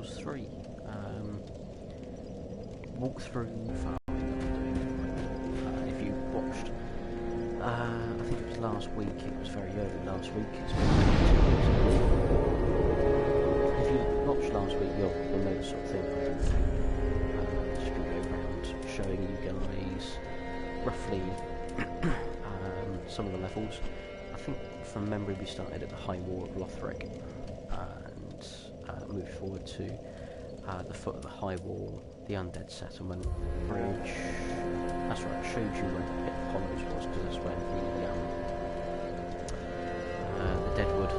Souls 3 walkthrough for if you watched, I think it was last week, it was very early last week, it's been 2 weeks ago. If you watched last week, you'll know the sort of thing I do. Just going to go around showing you guys roughly some of the levels. I think from memory we started at the High Wall of Lothric and moved forward to the foot of the High Wall, the Undead Settlement, Bridge. That's right, I showed you where the Pit of Hollows was, because that's where the Deadwood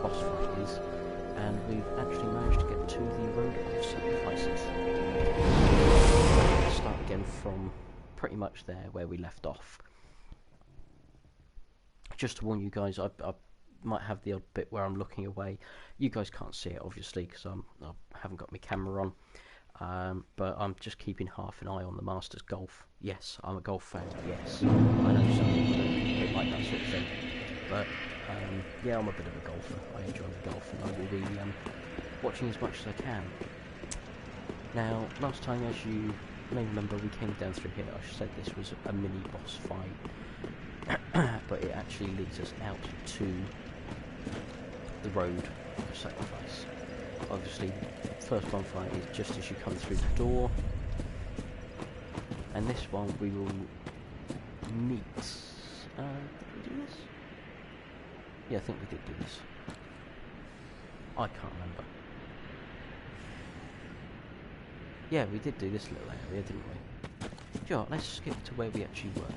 boss fight is, and we've actually managed to get to the Road of Sacrifices. Start again from pretty much there where we left off. Just to warn you guys, I might have the odd bit where I'm looking away. You guys can't see it obviously because I haven't got my camera on, but I'm just keeping half an eye on the Masters Golf. Yes, I'm a golf fan. Yes, I know some people don't like that sort of thing, but yeah, I'm a bit of a golfer. I enjoy the golf, and I will be watching as much as I can. Now, last time, as you may remember, we came down through here. I said this was a mini boss fight, but it actually leads us out to the Road of Sacrifice. Obviously, first bonfire is just as you come through the door, and this one we will meet. Did we do this? Yeah, I think we did do this. I can't remember. Yeah, we did do this little area, didn't we? Do you know what, let's skip to where we actually were.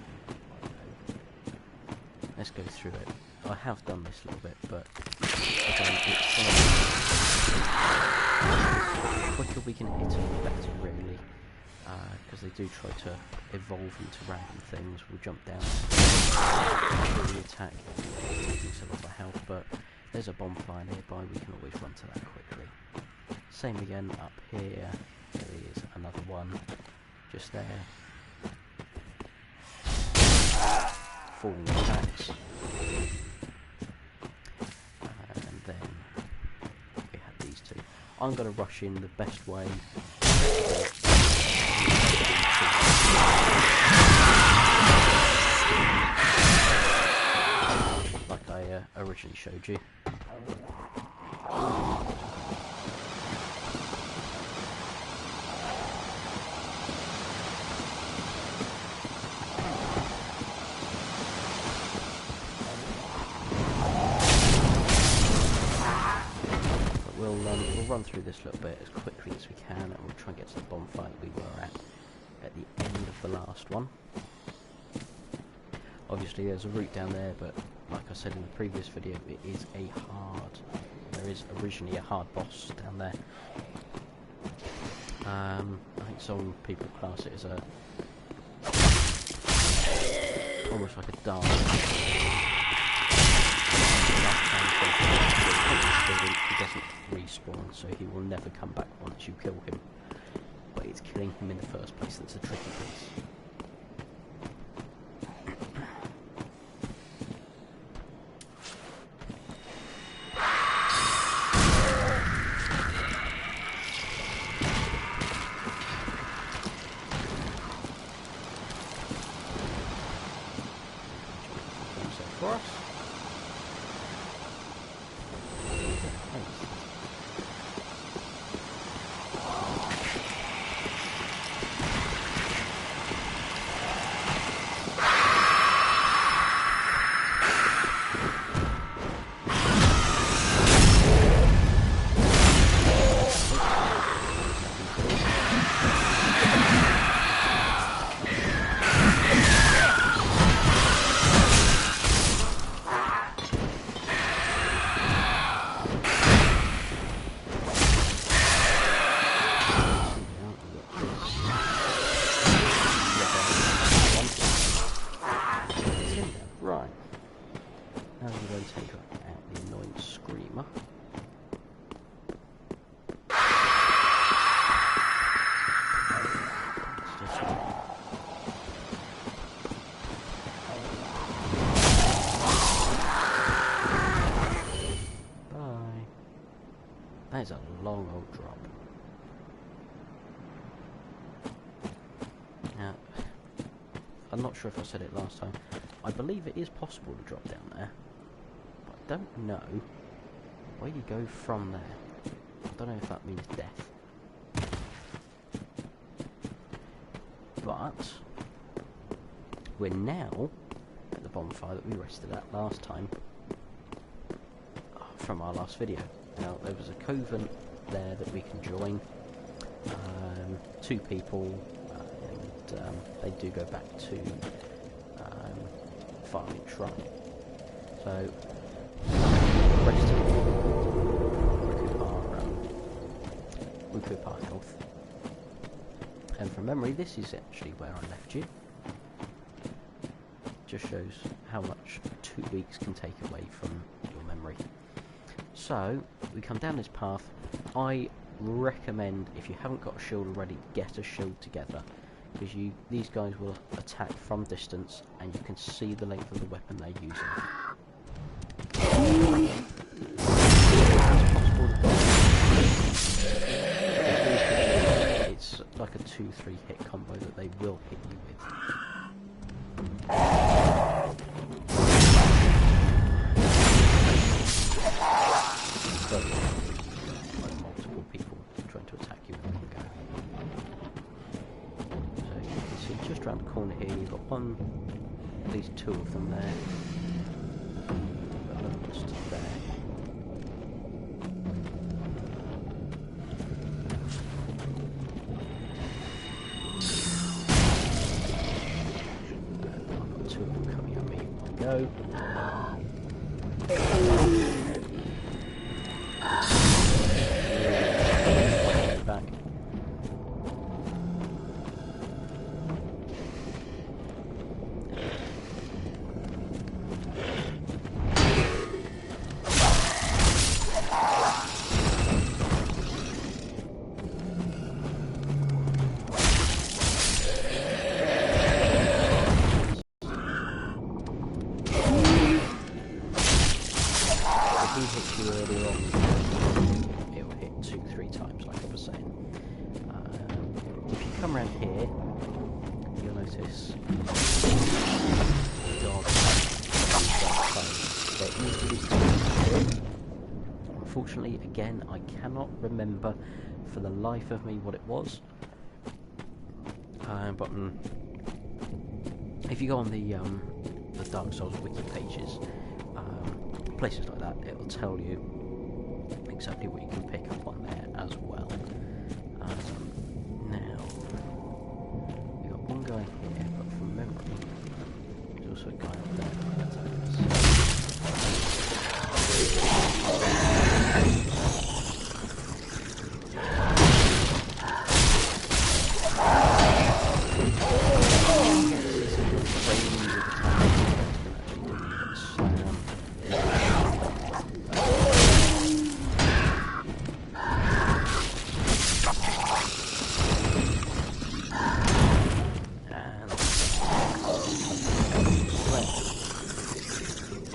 Let's go through it. I have done this a little bit, but again, it's the quicker we can hit them, the better, really. Because they do try to evolve into random things. We'll jump down, really attack, taking some of our health, but there's a bonfire nearby, we can always run to that quickly. Same again up here, there is another one, just there. Falling attacks. And then we have these two. I'm going to rush in the best way. Like I originally showed you. We'll run through this little bit as quickly as we can, and we'll try and get to the bonfire we were at the end of the last one. Obviously there's a route down there, but like I said in the previous video, there is originally a hard boss down there. I think some people class it as almost like a dark. He doesn't respawn, so he will never come back once you kill him. But it's killing him in the first place that's the tricky piece. For us. That is a long old drop. Now, I'm not sure if I said it last time. I believe it is possible to drop down there, but I don't know where you go from there. I don't know if that means death. But we're now at the bonfire that we rested at last time from our last video. Now, there was a coven there that we can join. 2 people, and they do go back to Farming Shrine. So, rested, recoup our health. And from memory, this is actually where I left you. Just shows how much 2 weeks can take away from your memory. So, we come down this path. I recommend, if you haven't got a shield already, get a shield together, because these guys will attack from distance, and you can see the length of the weapon they're using. It's like a 2-3 hit combo that they will hit you with. Like multiple people trying to attack you in one go. So you can see just around the corner here, you've got at least 2 of them there. But another one just there. I've got 2 of them coming at me in one go. Back. If he hits you earlier on, it will hit 2-3 times, like I was saying. If you come around here, you'll notice dog. Unfortunately, again, I cannot remember for the life of me what it was. But if you go on the Dark Souls wiki pages, places like that, it will tell you exactly what you can pick up on there as well. Now, we've got one guy here, but from memory, there's also a guy up there that attacks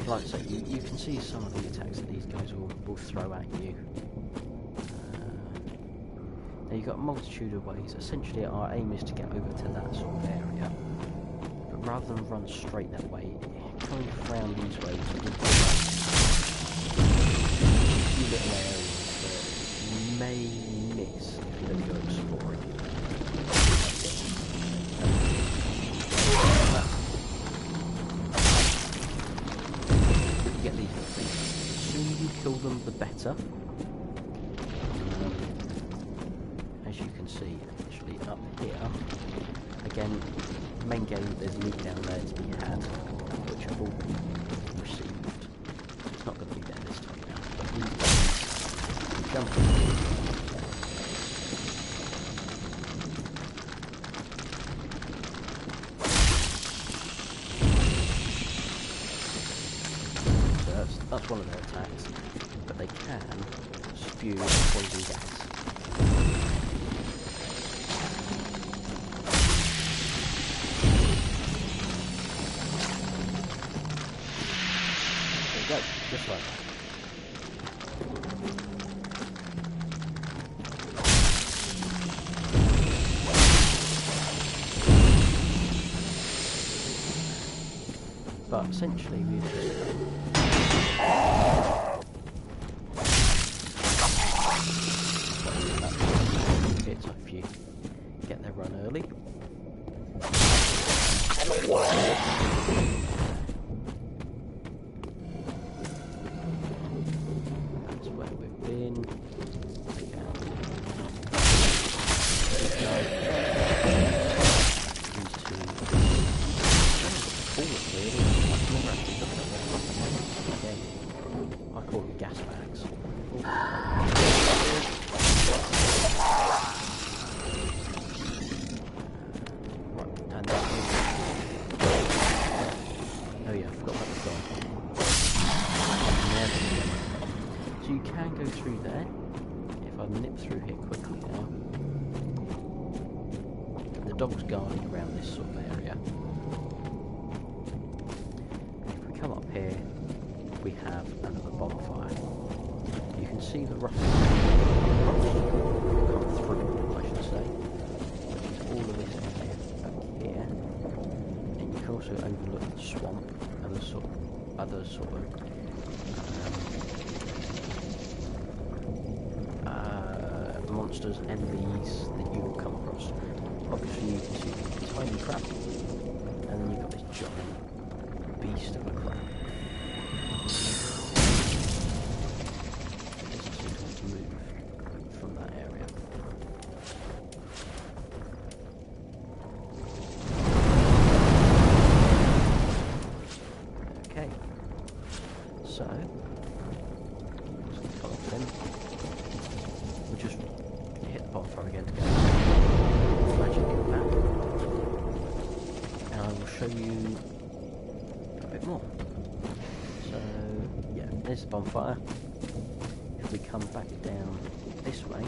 like I say, you can see some of the attacks that these guys will throw at you. Now you've got a multitude of ways. Essentially our aim is to get over to that sort of area, but rather than run straight that way, coming around these ways will a few little areas that you may miss if you don't go exploring. Get these little things. The sooner you kill them, the better. As you can see, actually up here, again, main game, there's loot down there to be had, which have all been received. It's not going to be there this time now. But these guys jump in. That's one of their attacks, but they can spew poison gas. There you go, just like that. But essentially we've just bit if you get there run early. That's where we've been. I call them gas bags. Oh yeah, I forgot about the dog. So you can go through there. If I nip through here quickly now. The dog's guarding around this sort of area. If we come up here, we have another bonfire. You can see the rough come through, I should say, which is all of this area back here. And you can also overlook the swamp and the other sort of monsters, enemies that you will come across. Obviously you can see the tiny crab, and then you've got this giant beast of a crab. It doesn't seem to want to move from that area. Okay, so let's follow them. We'll just hit the bonfire again to go. Magic back, and I will show you a bit more. So yeah, there's the bonfire. If we come back down this way,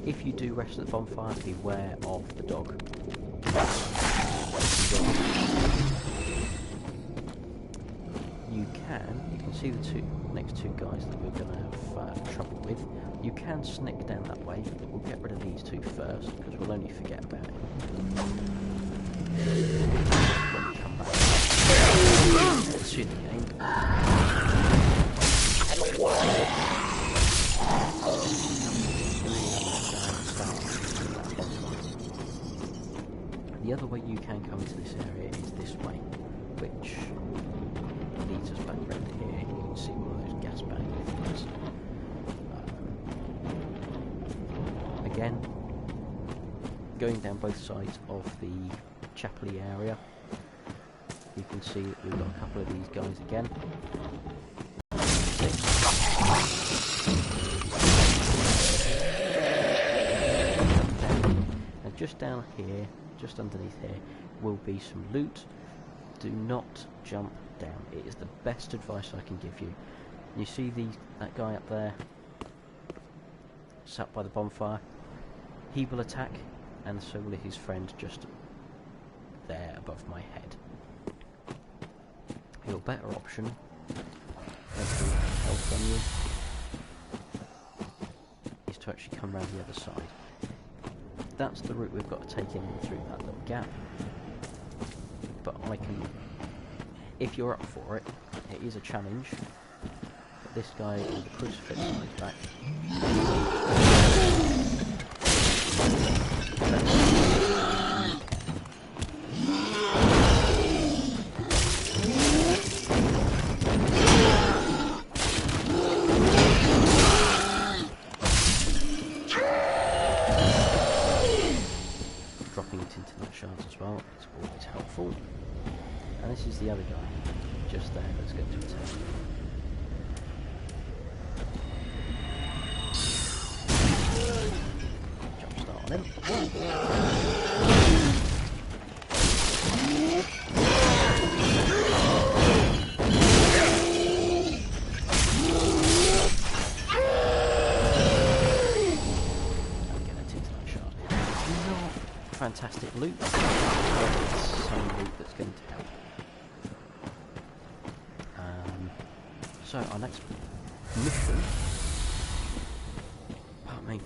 if you do rest at the bonfire, beware of the dog. You can see the next two guys that we're going to have trouble with. You can sneak down that way, but we'll get rid of these two first, because we'll only forget about it when we come back. Soon again. The other way you can come into this area is this way, which leads us back around here. You can see one of those gas bag things. Again, going down both sides of the chapel-y area, you can see that we've got a couple of these guys again. And just down here, just underneath here, will be some loot. Do not jump down. It is the best advice I can give you. You see that guy up there, sat by the bonfire? He will attack, and so will his friend just there above my head. Your better option, every health on you, is to actually come around the other side. That's the route we've got to take in through that little gap. But I can, if you're up for it, it is a challenge. But this guy with the crucifix on his back. Dropping it into that shards as well, it's always helpful. And this is the other guy, just there, that's going to attack. Jump start on him. Fantastic loot, but it's some loot that's going to help. So our next mission, pardon me,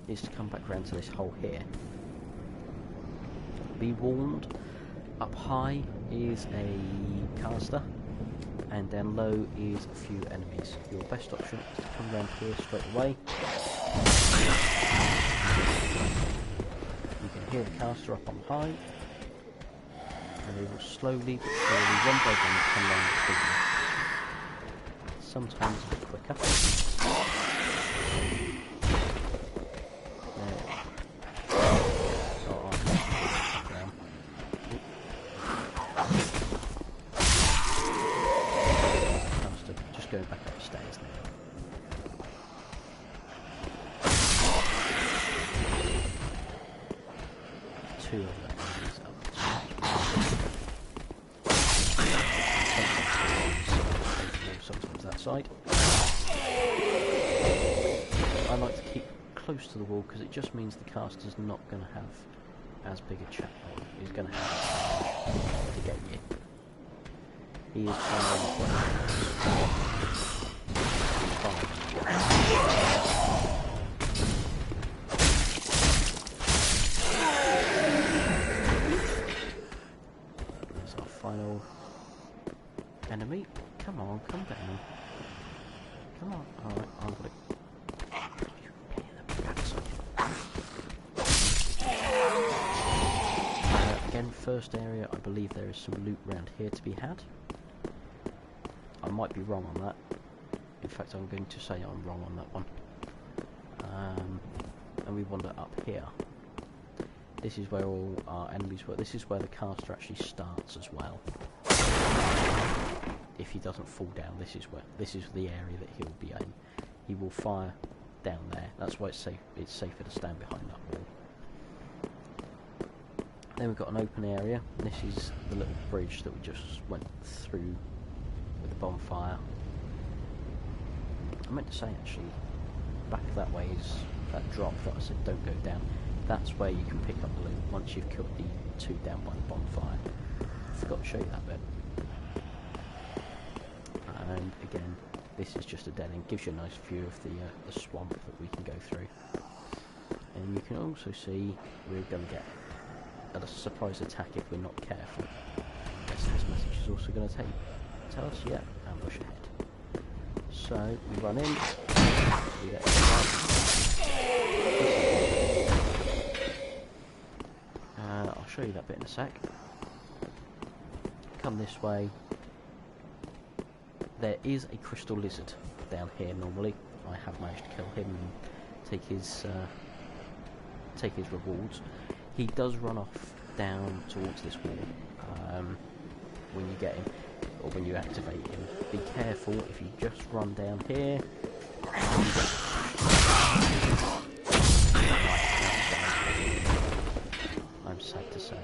is to come back around to this hole here. Be warned, up high is a caster, and down low is a few enemies. Your best option is to come around here straight away. You can hear the caster up on high, and they will slowly but surely, one by one, come round the corner. Sometimes a bit quicker. Going back upstairs now. Two of them up. Sometimes that side. I like to keep close to the wall because it just means the caster's not going to have as big a chat. He's going to have to get you. He is trying to run. That's our final enemy. Come on, come down. Come on. Alright, I'm gonna... Again, first area, I believe there is some loot around here to be had. I might be wrong on that. In fact, I'm going to say I'm wrong on that one. And we wander up here. This is where all our enemies were. This is where the caster actually starts as well. If he doesn't fall down, this is the area that he'll be in. He will fire down there. That's why it's safe. It's safer to stand behind that wall. Then we've got an open area. This is the little bridge that we just went through with the bonfire. I meant to say actually, back that way is that drop that I said don't go down. That's where you can pick up the loot once you've killed the two down by the bonfire. Forgot to show you that bit. And again, this is just a dead end. Gives you a nice view of the swamp that we can go through. And you can also see we're going to get a surprise attack if we're not careful. Yes, this message is also going to tell us, yeah, ambush ahead. So we run in, we get I'll show you that bit in a sec. Come this way. There is a crystal lizard down here normally. I have managed to kill him and take his rewards. He does run off down towards this wall when you get him, or when you activate him. Be careful if you just run down here. I'm sad to say.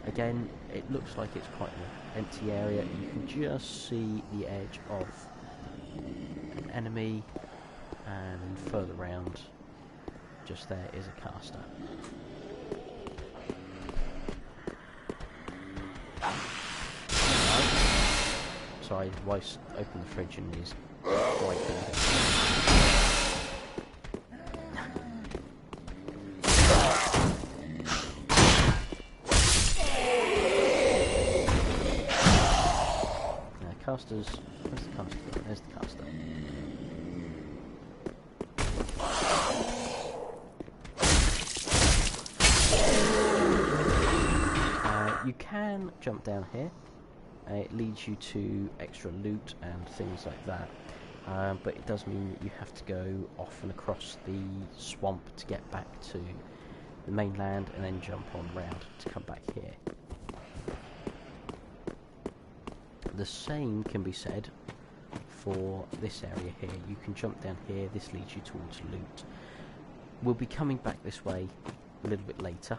Again, it looks like it's quite an empty area. You can just see the edge of an enemy, and further round, just there is a caster. Sorry, wife's opened the fridge and is wiping it. Casters. Where's the caster? There's the caster. You can jump down here. It leads you to extra loot and things like that. But it does mean that you have to go off and across the swamp to get back to the mainland, and then jump on round to come back here. The same can be said for this area here. You can jump down here, this leads you towards loot. We'll be coming back this way a little bit later.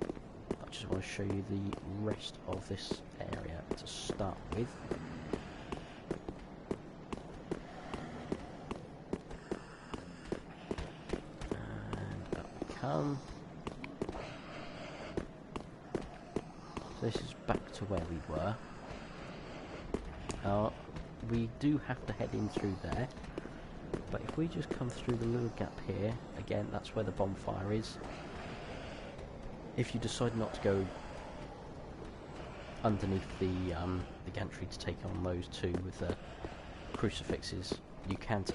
I just want to show you the rest of this area to start with. And up we come. So this is back to where we were. We do have to head in through there, but if we just come through the little gap here, again, that's where the bonfire is. If you decide not to go underneath the the gantry to take on those two with the crucifixes, you can.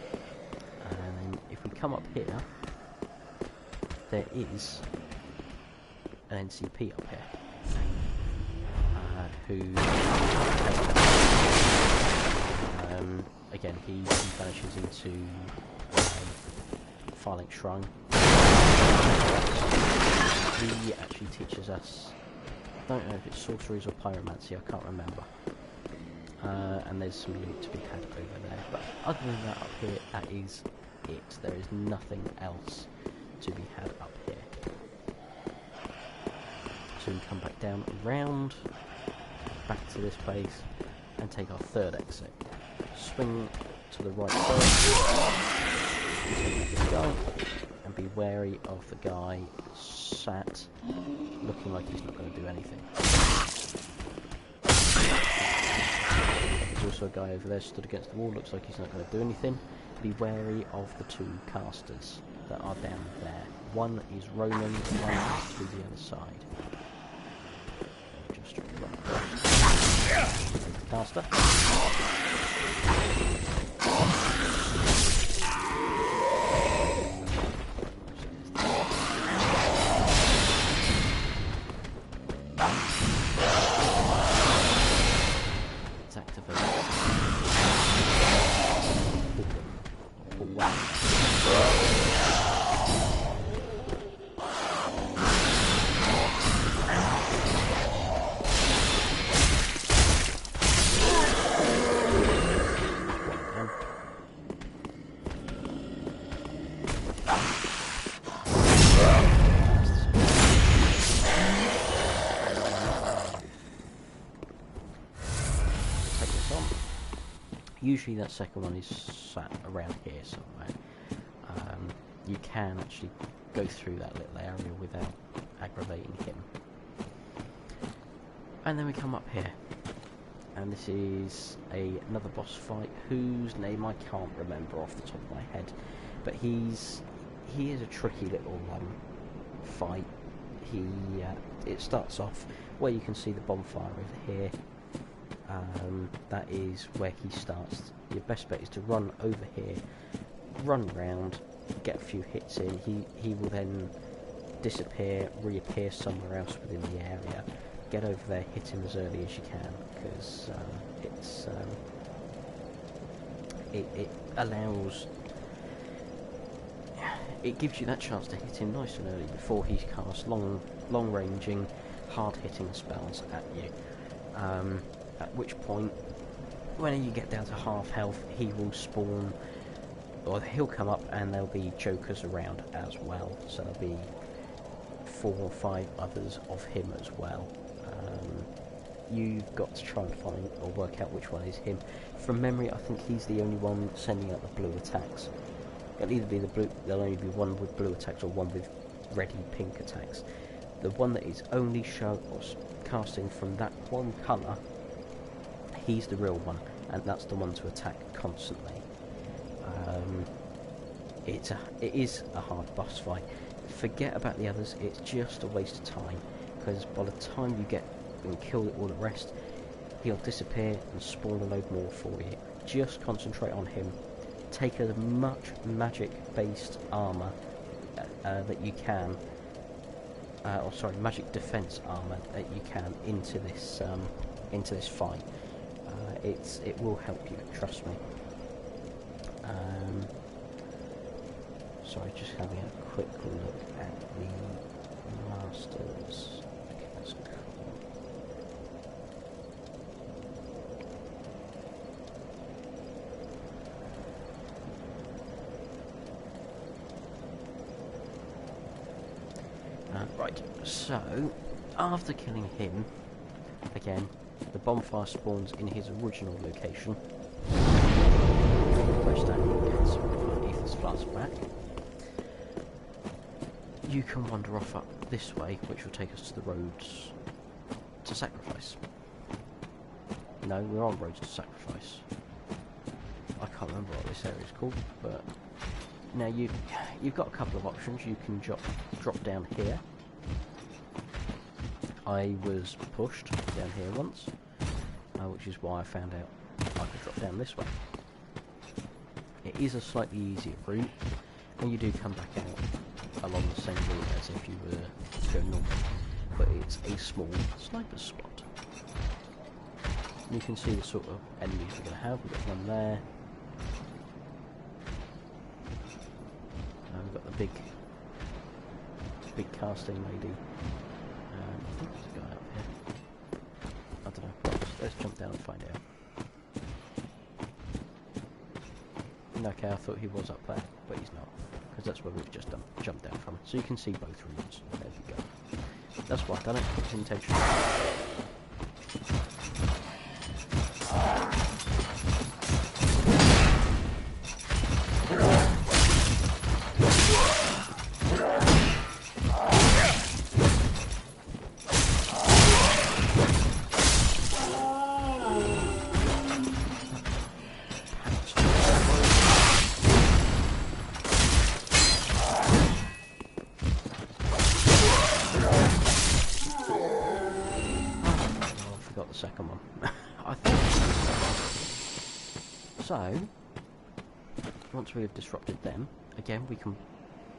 And then if we come up here, there is an NCP up here who again he vanishes into a Firelink Shrine. He actually teaches us, I don't know if it's sorceries or pyromancy, I can't remember. And there's some loot to be had over there, but other than that up here, that is it. There is nothing else to be had up here. So we come back down, around, back to this place, and take our third exit. Swing to the right first, take this guy, and be wary of the guy sat, looking like he's not going to do anything. There's also a guy over there stood against the wall, looks like he's not going to do anything. Be wary of the two casters that are down there. One is Ronan, one is to the other side. Just run across. The caster. It's activated. Oh, wow. Usually that second one is sat around here somewhere. You can actually go through that little area without aggravating him. And then we come up here, and this is another boss fight whose name I can't remember off the top of my head, but he is a tricky little fight. It starts off where you can see the bonfire over here. That is where he starts. Your best bet is to run over here, run round, get a few hits in. He will then disappear, reappear somewhere else within the area. Get over there, hit him as early as you can, because it allows, it gives you that chance to hit him nice and early before he casts long ranging, hard hitting spells at you. At which point, when you get down to half health, he will spawn, or he'll come up and there'll be jokers around as well, so there'll be 4 or 5 others of him as well. You've got to try and find or work out which one is him. From memory, I think he's the only one sending out the blue attacks. It'll either be there'll only be one with blue attacks or one with reddy pink attacks. The one that is only casting from that one colour, he's the real one, and that's the one to attack constantly. It is a hard boss fight. Forget about the others, it's just a waste of time, because by the time you get and kill all the rest, he'll disappear and spawn a load more for you. Just concentrate on him. Take as much magic-based armour that you can, magic defense armour that you can into this fight. It will help you, trust me. Sorry, just having a quick look at the masters. Okay, that's cool. Right, so after killing him, again, the bonfire spawns in his original location. Press down and get some Ether's flask back. You can wander off up this way, which will take us to the roads to Sacrifice. No, we're on roads to Sacrifice. I can't remember what this area is called, but now you've got a couple of options. You can drop down here. I was pushed down here once. which is why I found out I could drop down this way. It is a slightly easier route, and you do come back out along the same route as if you were to go north, but it's a small sniper spot. And you can see the sort of enemies we're going to have. We've got one there. We've got the big casting lady. I think there's a guy up here. I don't know. Let's jump down and find out. Okay, I thought he was up there, but he's not, because that's where we've just jumped down from. So you can see both routes. There you go. That's why I've done it. It's intentional. Second one. I think so. Once we have disrupted them, again we can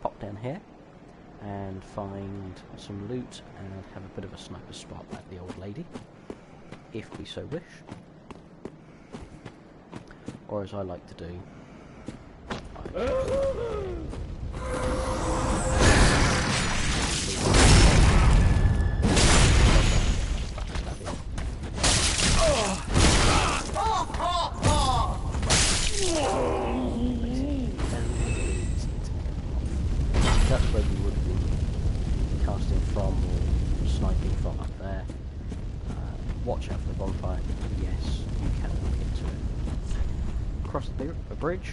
pop down here and find some loot and have a bit of a sniper spot at the old lady, if we so wish. Or as I like to do, that's where we would be casting from or sniping from up there. Watch out for the bonfire. Yes, you can walk into it. Across the bridge.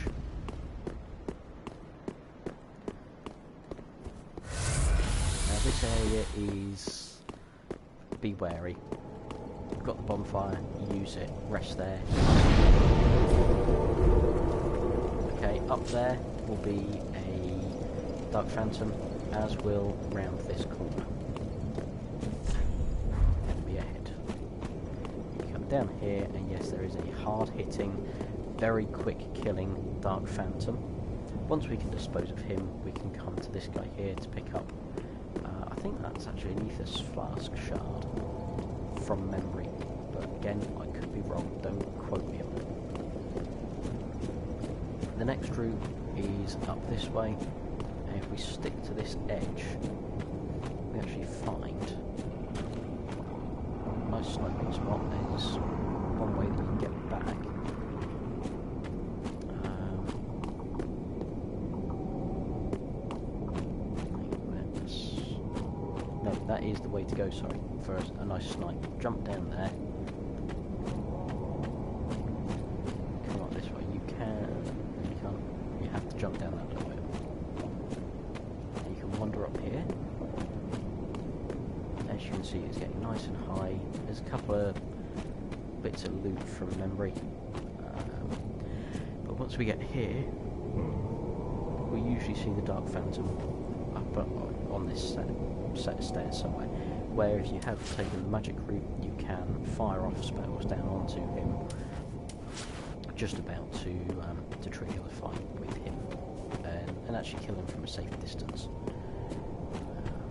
Now this area is... be wary. You've got the bonfire, use it, rest there. Okay, up there will be a Dark Phantom, as will round this corner. Enemy ahead. You come down here, and yes, there is a hard-hitting, very quick-killing Dark Phantom. Once we can dispose of him, we can come to this guy here to pick up. I think that's actually an Ethos Flask shard from memory, but again, I could be wrong. Don't quote me on it. The next route is up this way. And if we stick to this edge, we actually find a nice sniping spot. There's one way that you can get back. No, that is the way to go, sorry, for a nice snipe. Jump down there. Come up this way. You can't. You have to jump down that little bit. Wander up here. As you can see, it's getting nice and high. There's a couple of bits of loot from memory, but once we get here, we usually see the Dark Phantom up on this set of stairs somewhere, where if you have taken the magic route, you can fire off spells down onto him, just about to trigger the fight with him, and actually kill him from a safe distance.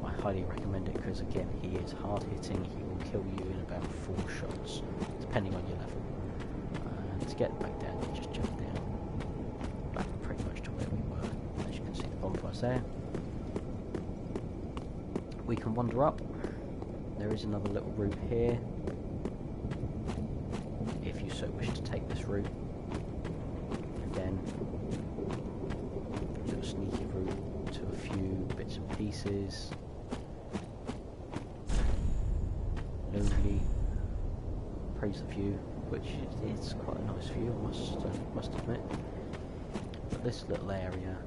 I highly recommend it because, again, he is hard hitting. He will kill you in about 4 shots, depending on your level. To get back down, you just jump down, back pretty much to where we were. As you can see, the bonfire's there. We can wander up. There is another little route here, if you so wish to take this route. Again, a little sneaky route to a few bits and pieces. Lonely. Praise the view, which is quite a nice view, I must admit. But this little area,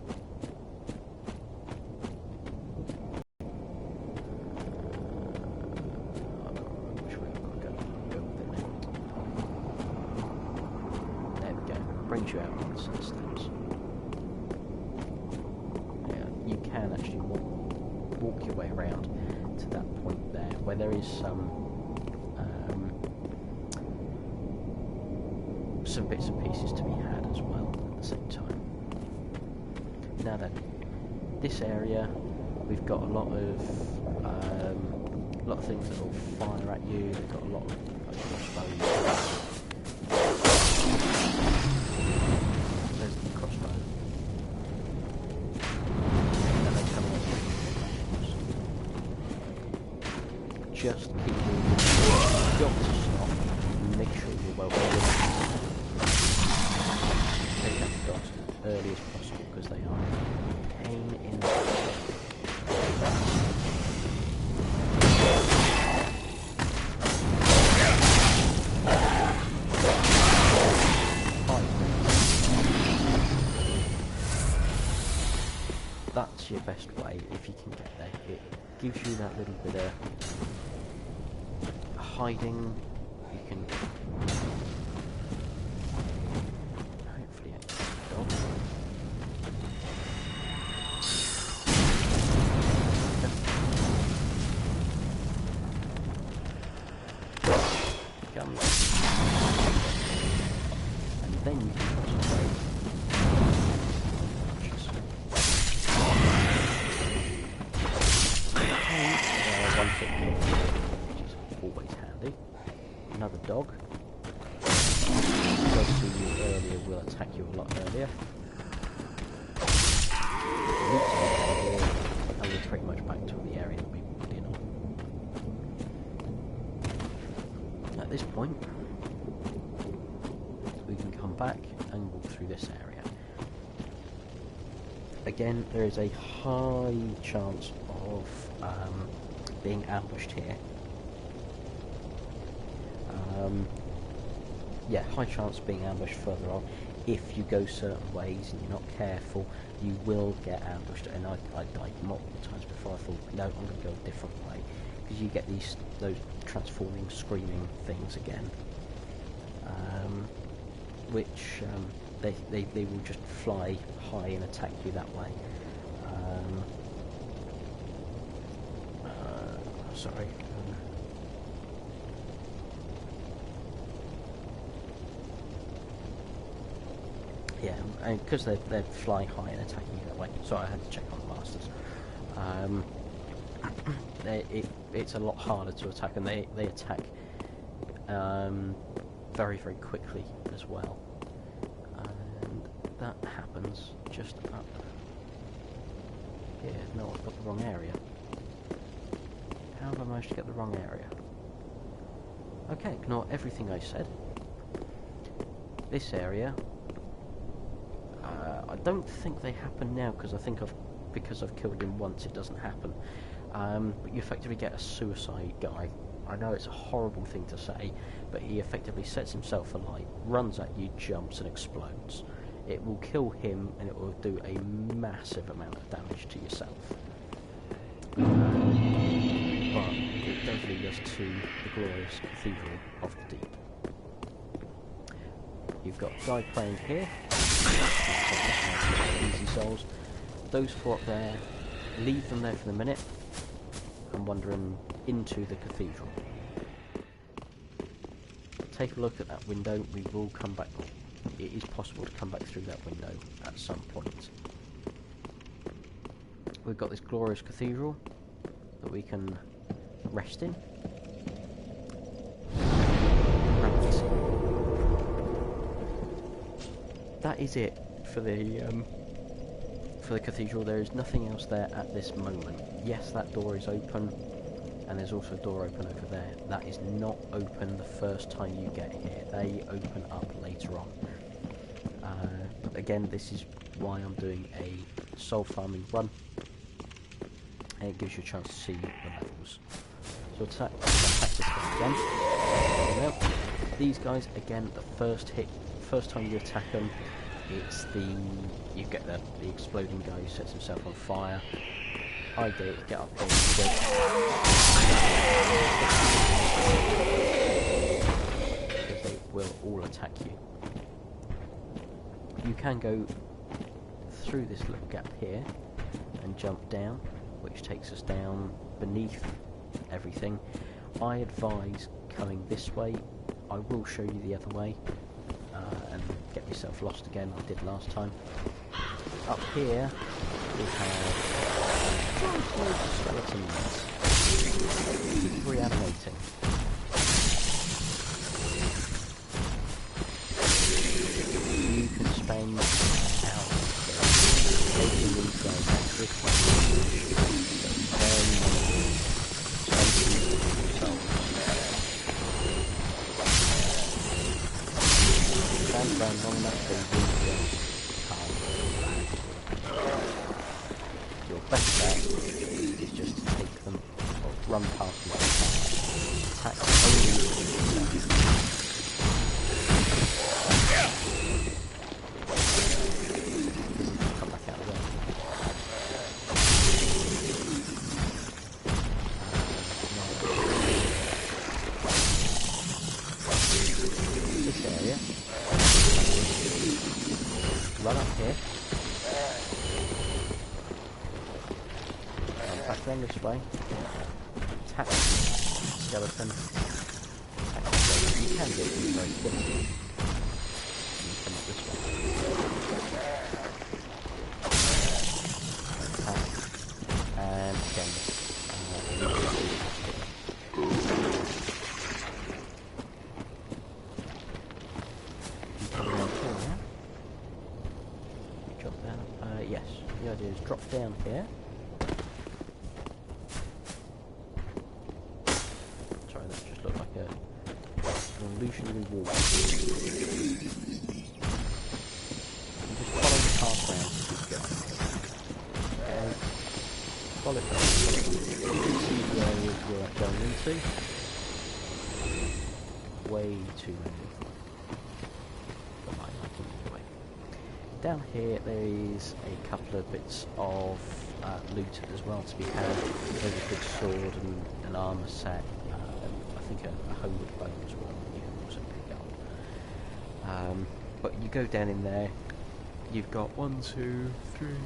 I can't remember which way I've got to go with it now. There we go. Brings you out on the steps. Yeah, you can actually walk your way around to that point there, where there is some some bits and pieces to be had as well at the same time. Now then, this area, we've got a lot of things that will fire at you. They've got a lot of crossbows. There's the crossbow. And they come over. Just keep moving. You've got to stop and make sure you're well covered. Take out the dogs as early as possible because they are a pain in the butt. That's your best way if you can get there. It gives you that little bit of hiding. You can hopefully get the dog. Come. And then you can concentrate. Which is always handy. Another dog. Does see you earlier will attack you a lot earlier. And we're pretty much back to the area that we put in on. At this point, we can come back and walk through this area. Again, there is a high chance of being ambushed here. Yeah, high chance of being ambushed further on. If you go certain ways and you're not careful, you will get ambushed. And I died multiple times before. I thought, no, I'm going to go a different way, because you get those transforming, screaming things again, which they will just fly high and attack you that way. Sorry. Yeah, and because they fly high and attacking you that way. Sorry, I had to check on the masters. It's a lot harder to attack, and they attack very, very quickly as well. And that happens just up here. No, I've got the wrong area. How have I managed to get the wrong area? Okay, ignore everything I said. This area, I don't think they happen now, because because I've killed him once, it doesn't happen. But you effectively get a suicide guy. I know it's a horrible thing to say, but he effectively sets himself alight, runs at you, jumps and explodes. It will kill him, and it will do a massive amount of damage to yourself. But it does lead us to the glorious Cathedral of the Deep. You've got a guy playing here. Easy souls. Those four up there, leave them there for the minute and wandering into the cathedral. Take a look at that window. We will come back. It is possible to come back through that window at some point. We've got this glorious cathedral that we can rest in. Right. That is it for the cathedral. There is nothing else there at this moment. Yes, that door is open, and there's also a door open over there. That is not open the first time you get here. They open up later on. Again, this is why I'm doing a soul farming run, and it gives you a chance to see the levels. So attack this guy again. Well, these guys again, the first time you attack them, you get the exploding guy who sets himself on fire. I did get up here because they will all attack you. You can go through this little gap here and jump down, which takes us down beneath everything. I advise coming this way. I will show you the other way yourself lost again, I did last time. Up here, we have skeletons. Keep reanimating. You can spend hours taking these guys back this way. Stand around long enough so you will just calm back. Your best bet is just to take them or run past them like that. Attack only. Come back out of there. This area. Run up here. Back around this way. Attack skeleton. Attack skeleton. You can get these very quickly. You come up this way. Attack. And again. You come around here, yeah? You drop down. Yes. The idea is drop down here. Illusionary wall. And just follow the path round as you go. Okay. Follow it. You can see the areas you're going into. Way too many. But I like them anyway. Down here there is a couple of bits of loot as well to be had. There's a good sword and an armour set. I think a homeward bow as well. But you go down in there, you've got 1, 2, 3,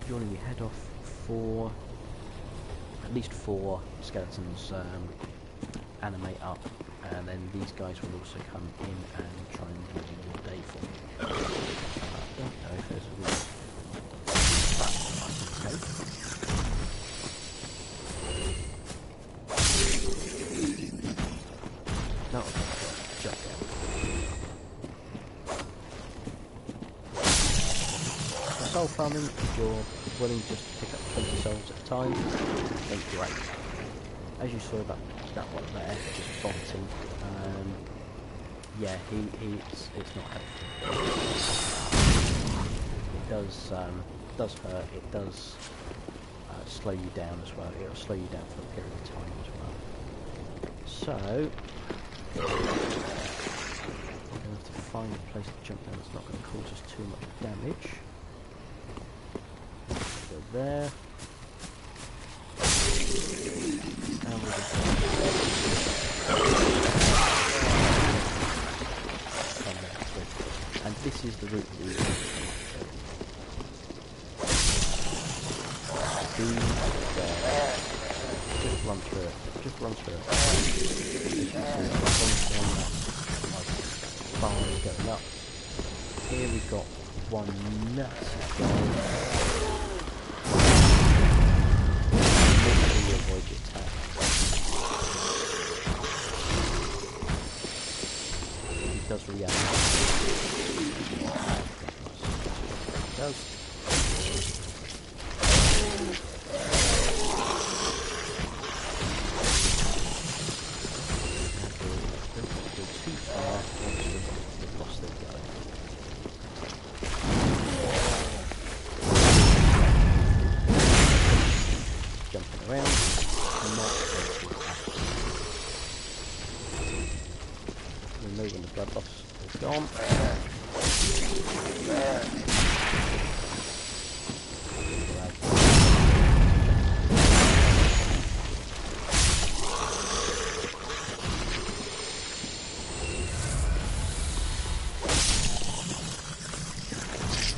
joining your head off 4, at least 4 skeletons animate up, and then these guys will also come in and try and ruin your day for you. I don't know if there's a route that I can take. No, jump down. Soul farming, if you're willing just to pick up 20 souls at a time, then great. As you saw that one there, just vomiting, yeah, it's not helpful. It does hurt, it does slow you down as well, it'll slow you down for a period of time as well. So, I'm going to have to find a place to jump down that's not going to cause us too much damage. Go there. And we'll just and this is the route that we want. Just run through it. Just run through it. Bars going up. Here we've got one massive guy. Make sure you avoid your attack. He does react. He does. Removing the blood loss is gone.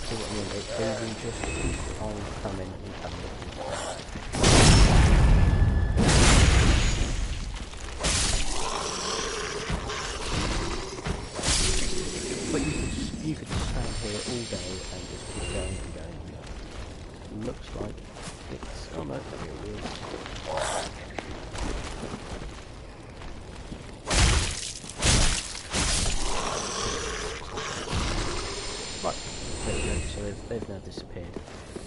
See what I mean? They just keep on coming and coming. looks like it's... Oh no, here it is. Right, there we go, so they've now disappeared.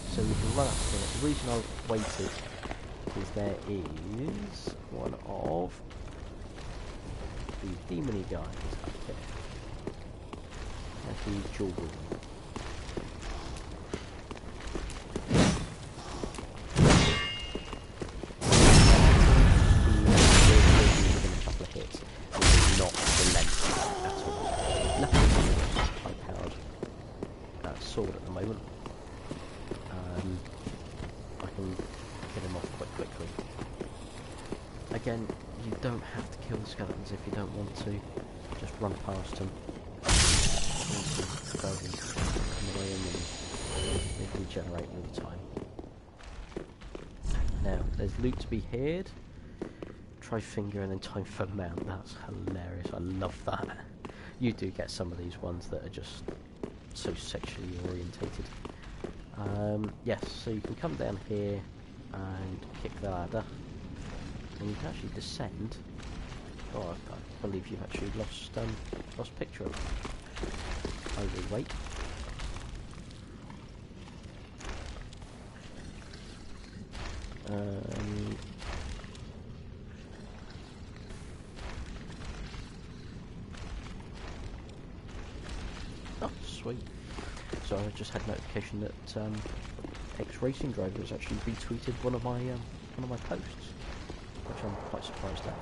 So we can run up here. The reason I've waited is there is one of the demony guys up here. That's the jewelry. Sword at the moment. I can get him off quite quickly. Again, you don't have to kill the skeletons if you don't want to. Just run past them. Annoy them and they regenerate all the time. Now, there's loot to be hid. Try finger and then time for mount. That's hilarious. I love that. You do get some of these ones that are just so sexually orientated. Yes, so you can come down here and kick the ladder, and you can actually descend. Oh, I believe you've actually lost picture of it. I will wait. Oh, sweet. So I just had notification that X Racing Driver has actually retweeted one of my posts, which I'm quite surprised at.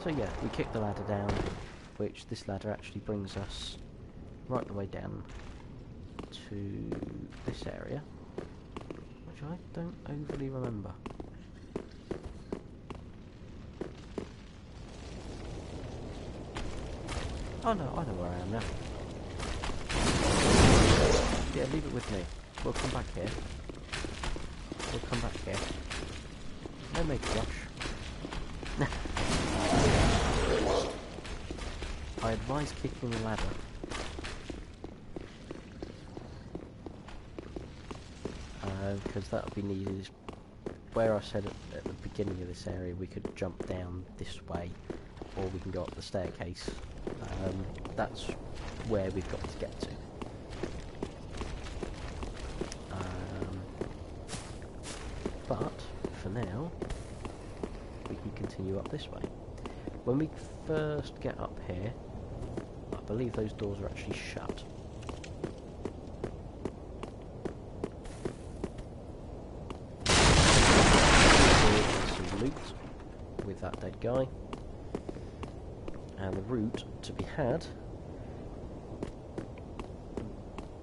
So yeah, we kick the ladder down, which this ladder actually brings us right the way down to this area, which I don't overly remember. Oh no, I know where I am now. Yeah, leave it with me. We'll come back here. We'll come back here. No make a rush. I advise kicking the ladder. Because that'll be needed. Where I said at the beginning of this area we could jump down this way, or we can go up the staircase. That's where we've got to get to. But for now, we can continue up this way. When we first get up here, I believe those doors are actually shut. Some loot with that dead guy, and the route to be had,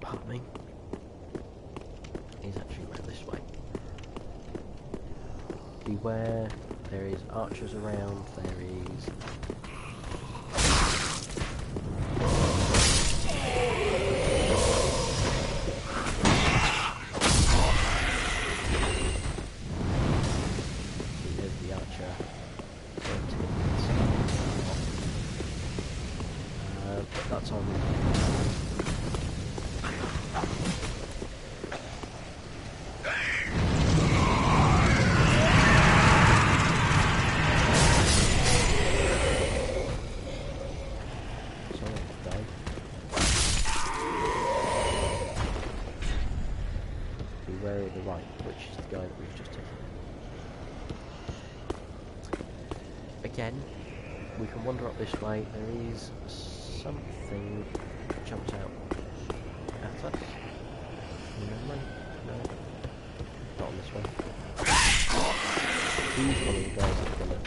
pardon me, is actually around this way. Beware, there is archers around, there is... There's the archer. But that's on... Beware of the right, which is the guy that we've just taken. Again, we can wander up this way. There is something that jumps out at us. Remember? No, not on this way. He's one of the guys that's going to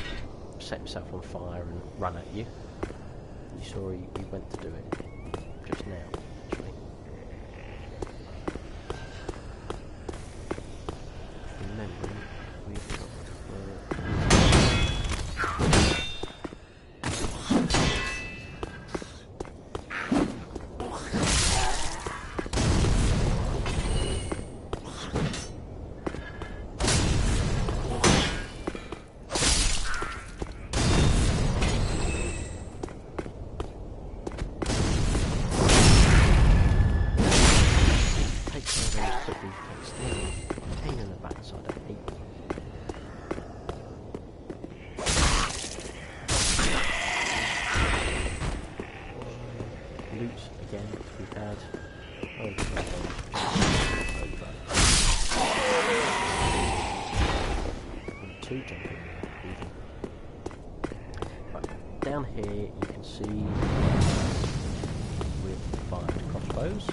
set himself on fire and run at you. You saw he went to do it just now, actually. Remember, we've got put these guys down. Pain in the backside, I hate them. Loot again to be had. Two jumping even. Right, down here you can see with fired crossbows.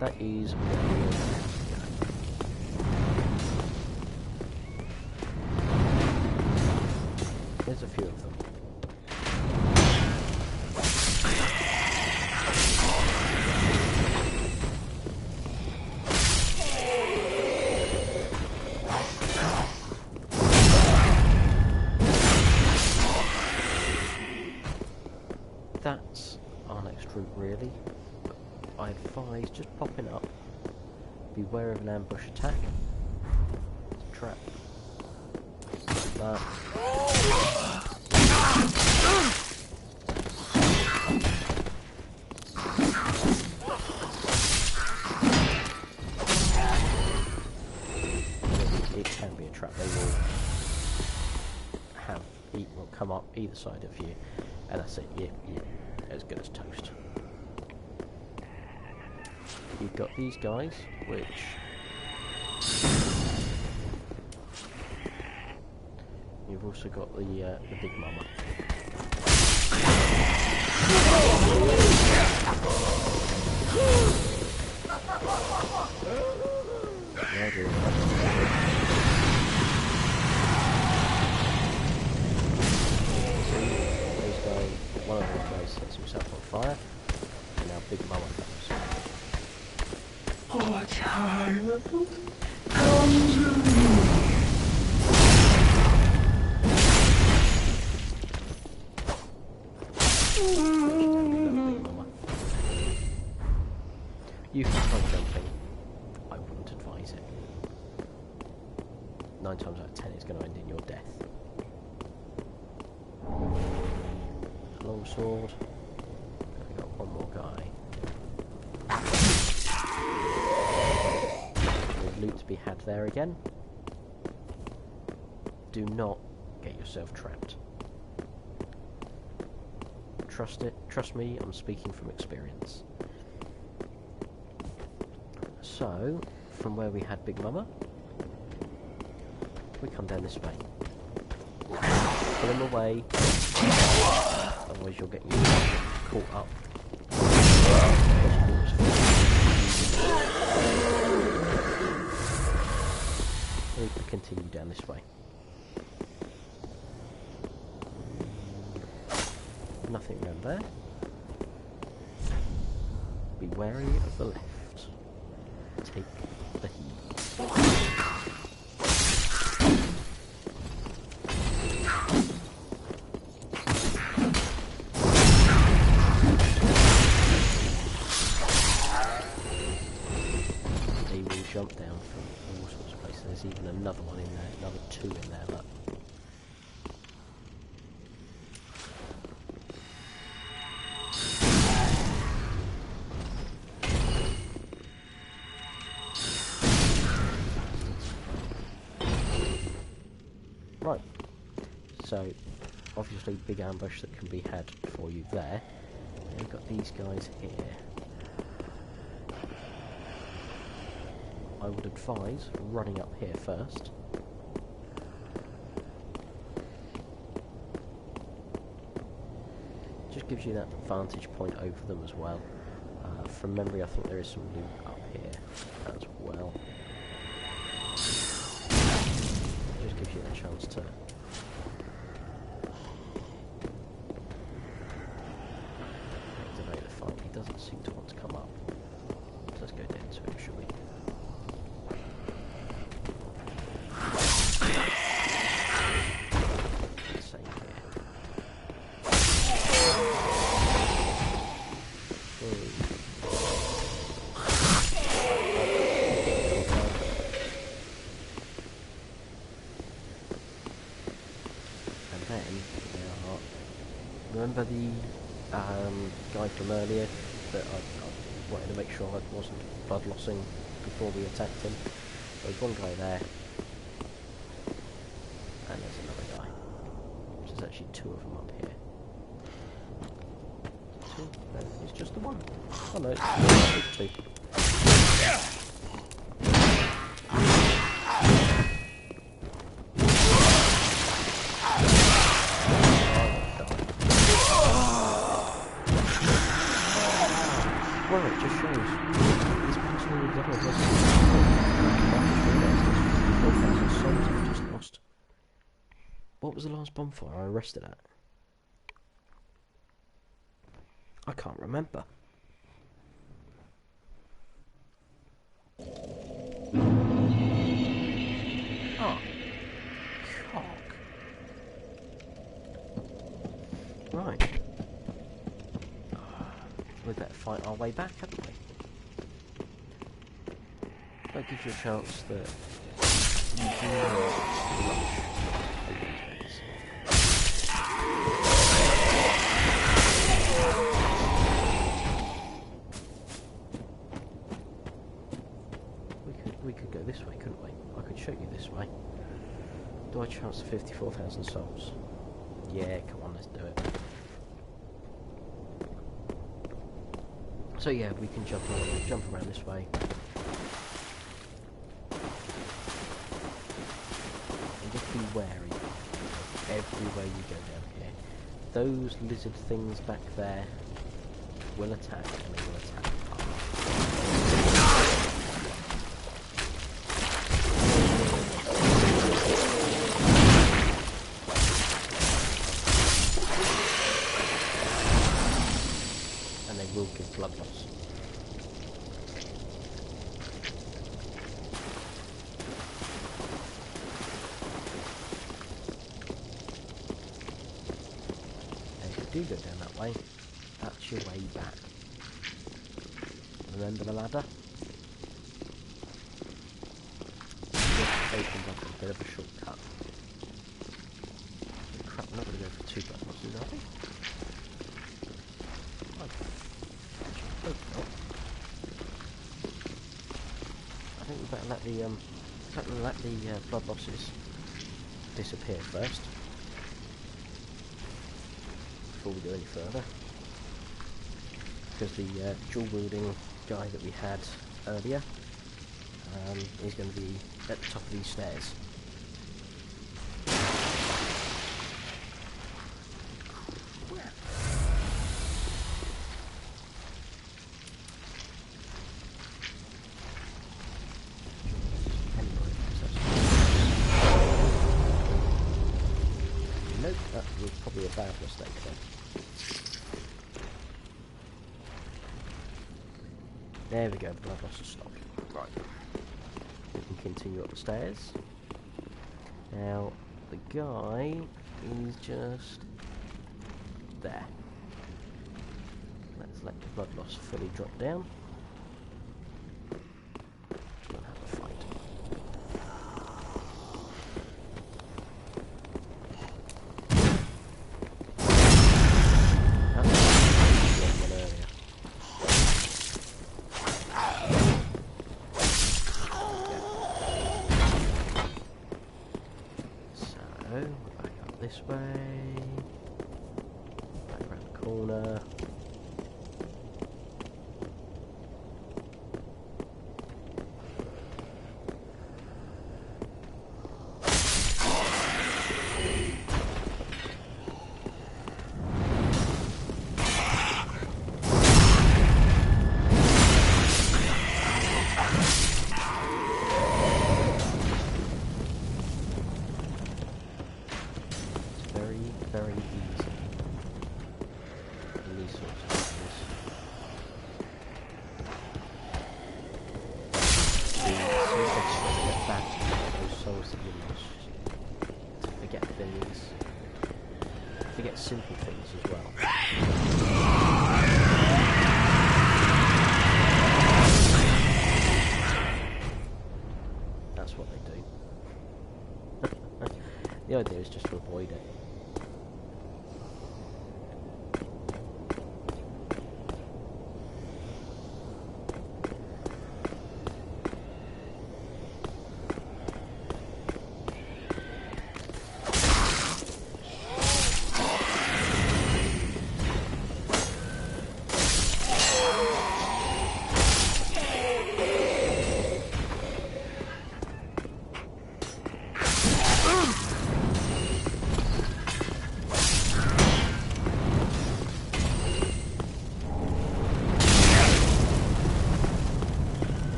That is where we're going to go. There's a few of them. That's our next route really. I advise just popping up. Beware of an ambush attack. It's a trap. That. It can be a trap. They will come up either side of you, and that's it. You're as good as toast. You've got these guys, which you've also got the big mama. Yeah, dude. Those guys, one of those guys sets himself on fire, and now big mama comes. What time comes to me? You can try jumping. I wouldn't advise it. 9 times out of 10 it's going to end in your death. Longsword. We've got one more guy. There's loot to be had there again. Do not get yourself trapped. Trust me, I'm speaking from experience. So, from where we had Big Mama, we come down this way. Pull him away, otherwise you'll get caught up. We can continue down this way. Nothing around there. Be wary of the left. Take the heat. They will jump down from all sorts of places. There's even another one in there, another 2 in there, look. Right, so obviously big ambush that can be had for you there. And we've got these guys here. I would advise running up here first. Just gives you that vantage point over them as well. From memory I think there is some loot up here as well. Just gives you a chance to activate the fight. He doesn't seem to want to come up. So let's go down to him, shall we? Same here. Remember the guy from earlier that I wanted to make sure I wasn't blood lossing before we attacked him. There's one guy there, and there's another guy. So there's actually two of them up here. Two? No, it's just the one. Oh no, it's two. Well, it just shows this person who done it was 4,000 souls I've just lost. What was the last bonfire I rested at? I can't remember. Oh. Cock. Right. We better fight our way back, haven't we? That gives you a chance that you can rush over these bits. We could go this way, couldn't we? I could show you this way. Do I chance 54,000 souls? Yeah, come on, let's do it. So yeah, we can jump around this way. And just be wary everywhere you go down here. Those lizard things back there will attack, and they will attack hard. And they will give blood loss. Do go down that way, that's your way back. Remember the ladder? It opens up a bit of a shortcut. Crap, we're not going to go for two blood losses, are we? I think we better let the blood losses disappear first. Before we go any further, because the dual wielding guy that we had earlier is going to be at the top of these stairs. Nope, that was probably a bad mistake then. There we go, the blood loss has stopped. Right. We can continue up the stairs. Now, the guy is just there. Let's let the blood loss fully drop down. We'll have a fight. This way, back around the corner. Very easy in these sorts of areas. Get back those souls that you lost. To forget things. Forget simple things as well. That's what they do. The idea is just to avoid it.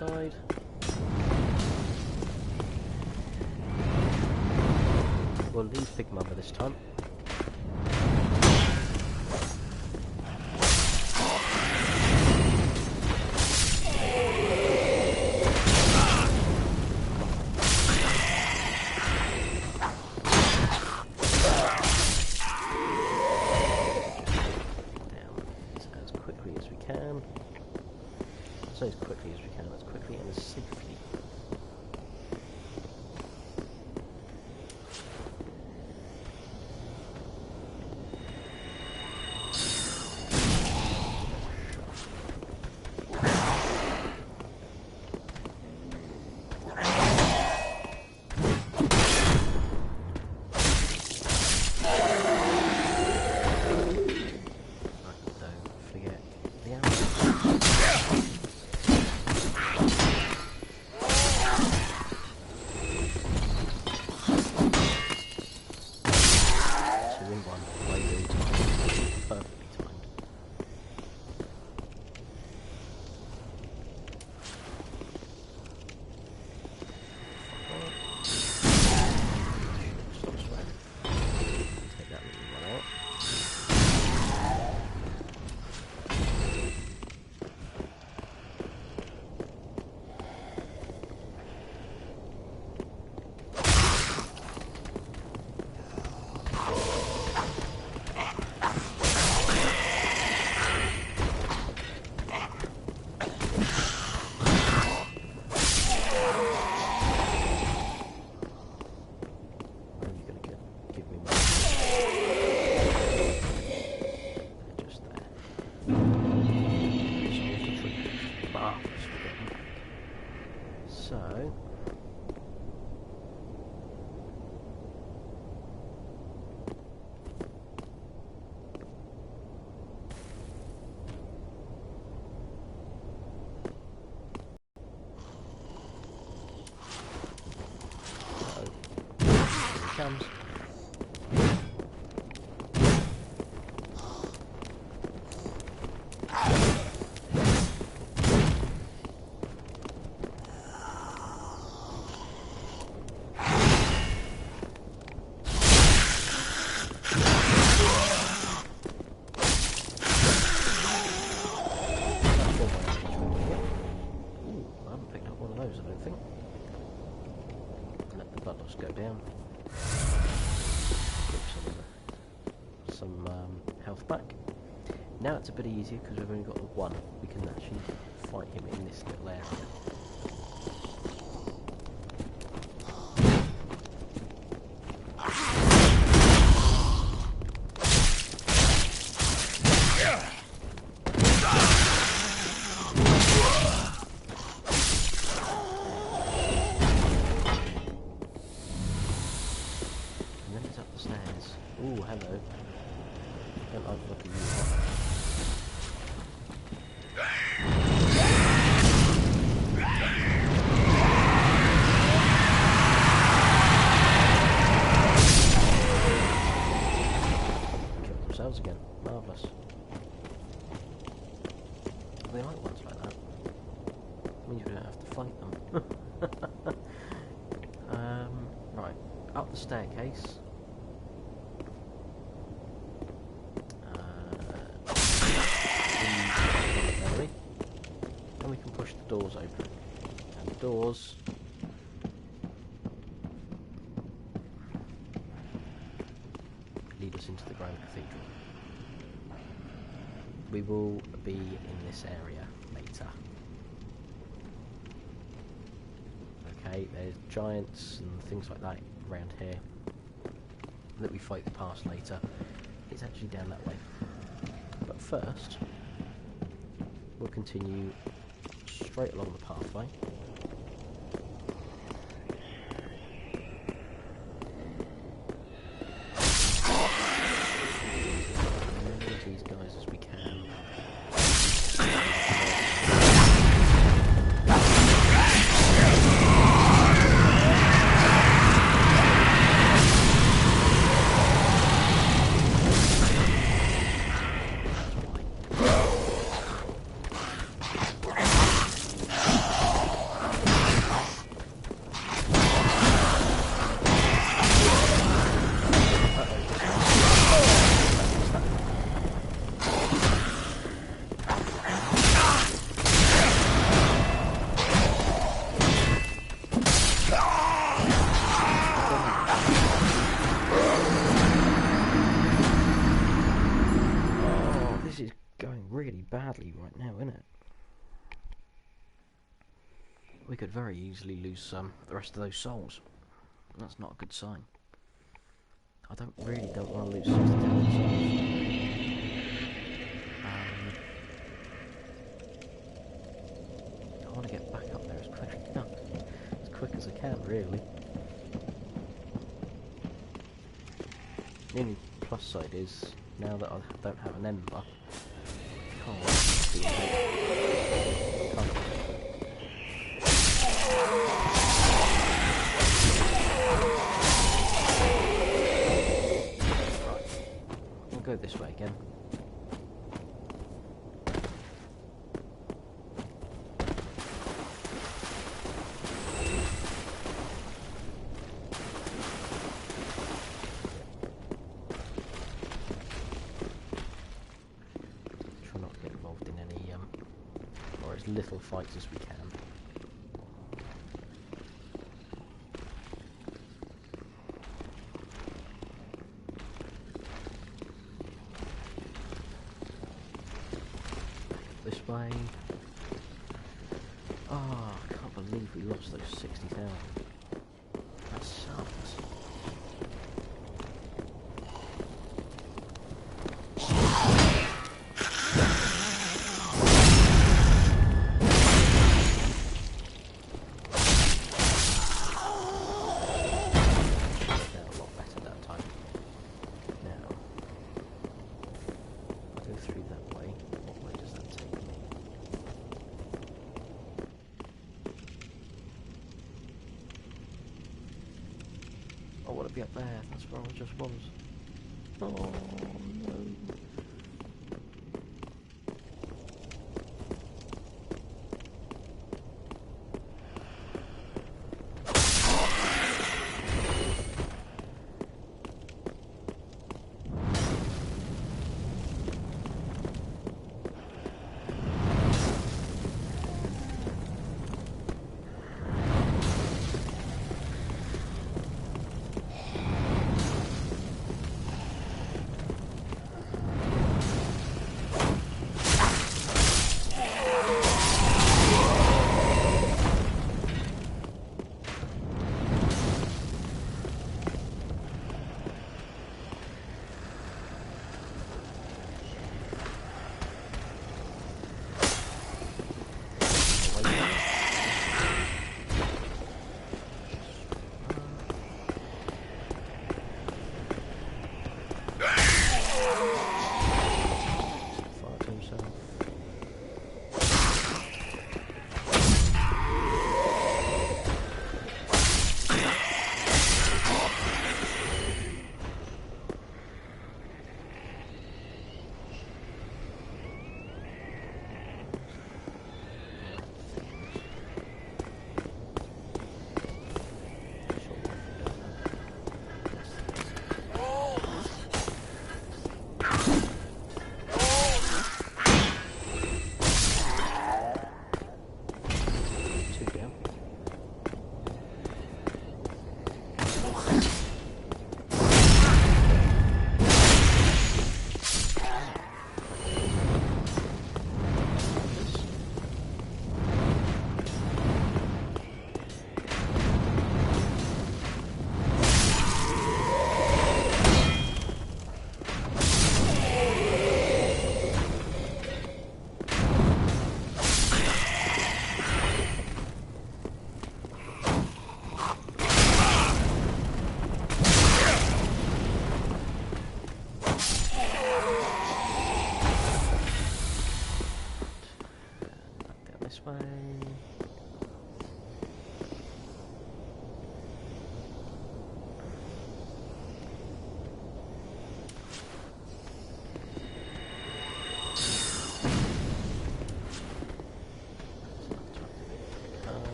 side. We'll leave Big Mama this time. As quickly as we can, as quickly and as safely. Comes. I haven't picked up one of those, I don't think. Let the buttons go down. Some health back. Now it's a bit easier because we've only got the one. We can actually fight him in this little area. And then it's up the stairs. Ooh, hello. Don't like the look of you. Killed themselves again. Marvellous. They like ones like that. Means we don't have to fight them. Right. Up the staircase. And we can push the doors open. And the doors lead us into the Grand Cathedral. We will be in this area later. Okay, there's giants and things like that around here that we fight past later. It's actually down that way. But first, we'll continue straight along the pathway. As these guys as we can. really badly right now, isn't it? We could very easily lose the rest of those souls. That's not a good sign. I don't want to lose 60,000 souls. I want to get back up there as quick as I can, really. The only plus side is, now that I don't have an ember, I can't wait to do it. Can't. We'll go this way again. Try not to get involved in any, or as little fights as we can. This way. Oh, I can't believe we lost those 60,000. That sucks. They're a lot better that time. Now, I'll go through that way. What way does that take me? I want to be up there. That's where I just was. Oh no.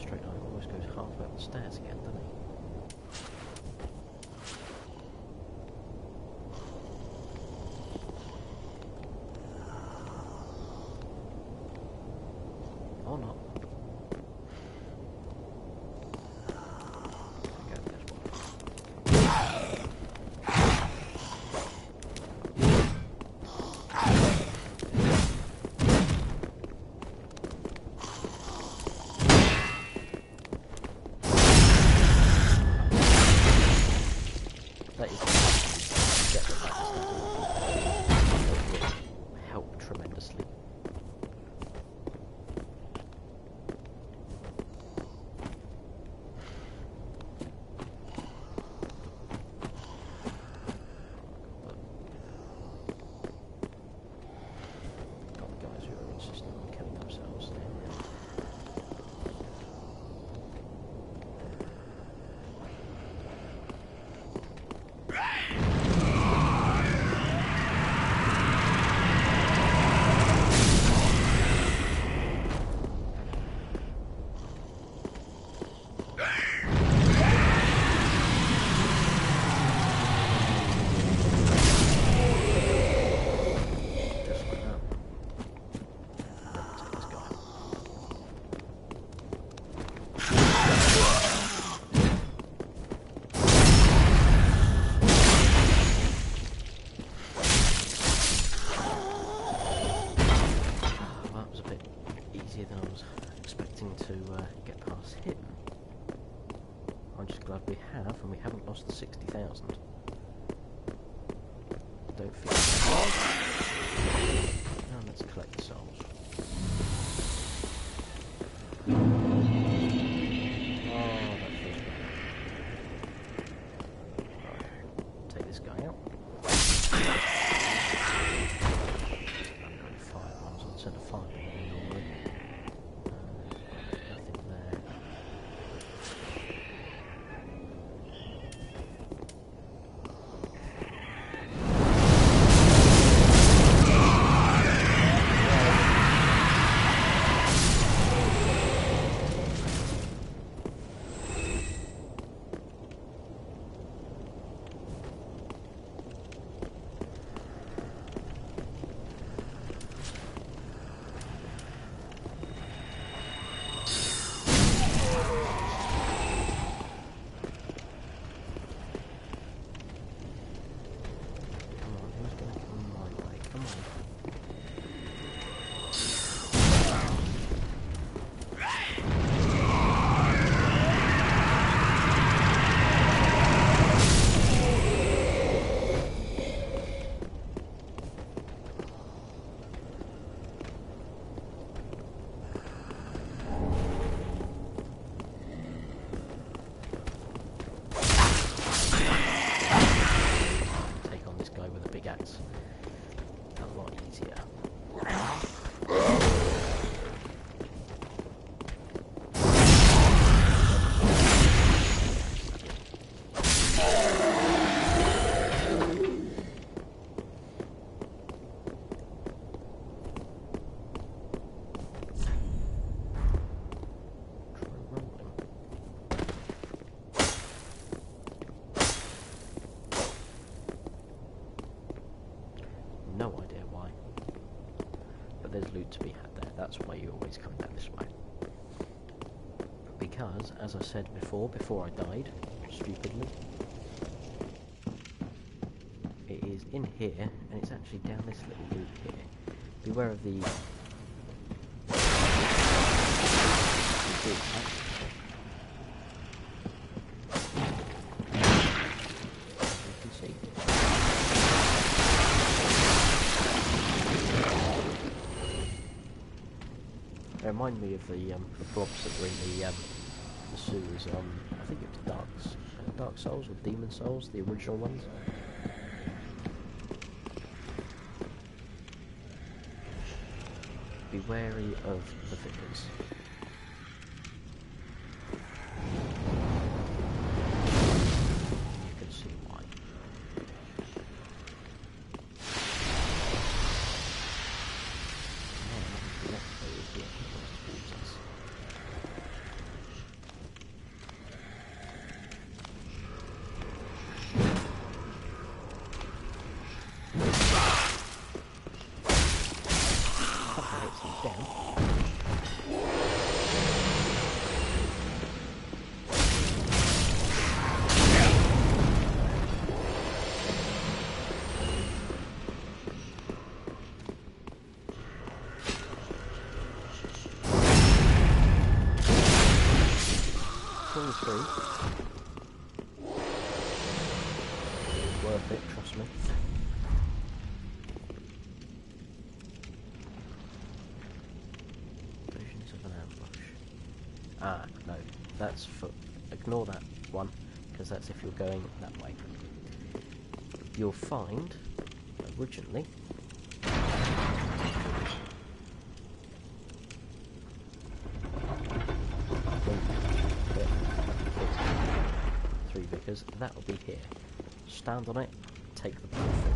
straight line always goes halfway up the stairs again, doesn't he? Or not. There we go, there's one. That is get the back that will help tremendously. Got the guys who are insisting on killing themselves there. Just like that. Then we'll take this guy out. Well, that was a bit easier than I was expecting to get past him. I'm just glad we have, and we haven't lost the 60,000. Don't feel bad. Now let's collect the souls. Oh, that feels bad. Right, take this guy out. I'm going to fire ones. I'll send a fire normally. Nothing there. Come on, who's going to come my way? Come on. Take on this guy with a big axe. A lot easier. Try rolling. No idea why. But there's loot to be had there. That's why you always come down this way. Because, as I said before I died, stupidly, it is in here, and it's actually down this little loop here. Beware of the... You can see. They remind me of the blobs that were in the sewers on, I think it was Dark Souls or Demon Souls, the original ones. Be wary of the figures. You can see why. coming through. Worth it, trust me. Visions of an ambush. Ah, no, that's for... Ignore that one, because that's if you're going that way. You'll find, originally, three Vickers, that will be here. Stand on it, take the benefit.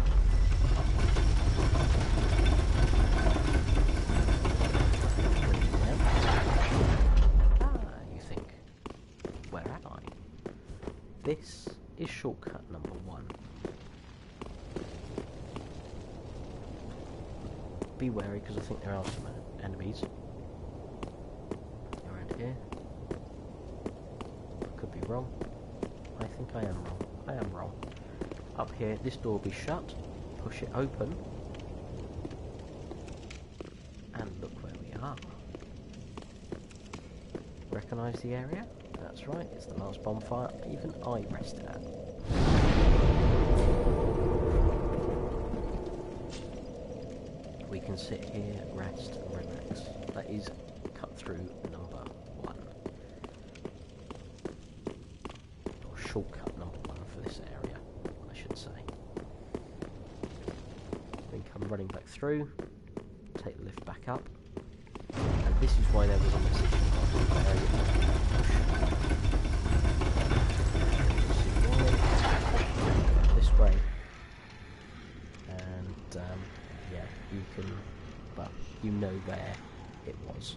You think, where am I? This is shortcut number 1. Be wary, because I think there are some enemies around here. Could be wrong. I think I am wrong. I am wrong. Up here, this door will be shut. Push it open. And look where we are. Recognise the area? That's right, it's the last bonfire even I rested at. We can sit here, rest, and relax. That is cut through number 1. Or shortcut number 1 for this area, I should say. Then come running back through, take the lift back up, and this is why there was a message above the area. This way. And yeah, you can, well, you know where it was.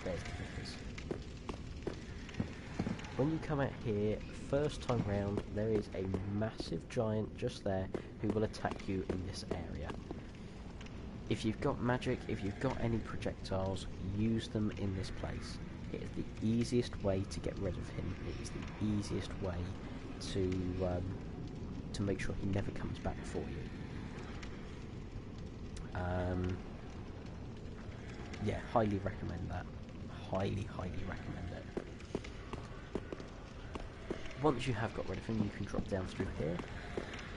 There's the Vickers. When you come out here, first time round, there is a massive giant just there who will attack you in this area. If you've got magic, if you've got any projectiles, use them in this place. It is the easiest way to get rid of him. It is the easiest way to make sure he never comes back for you. Yeah, highly recommend that. Highly, highly recommend it. Once you have got rid of him, you can drop down through here,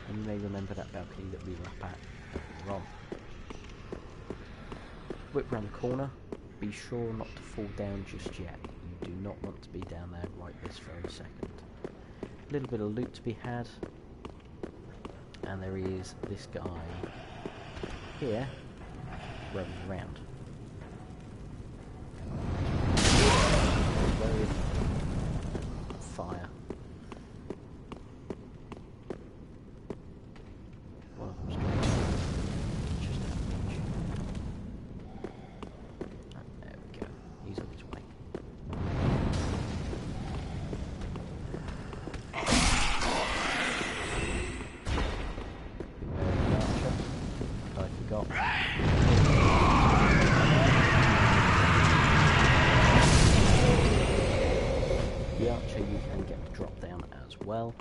and you may remember that balcony that we were up at earlier on. Whip round the corner. Be sure not to fall down just yet. You do not want to be down there right this very second. A little bit of loot to be had. And there is this guy here roaming around. Very fire. One of them's going just out of reach. There we go. He's on his way. I forgot. The archer you can get the drop down as well.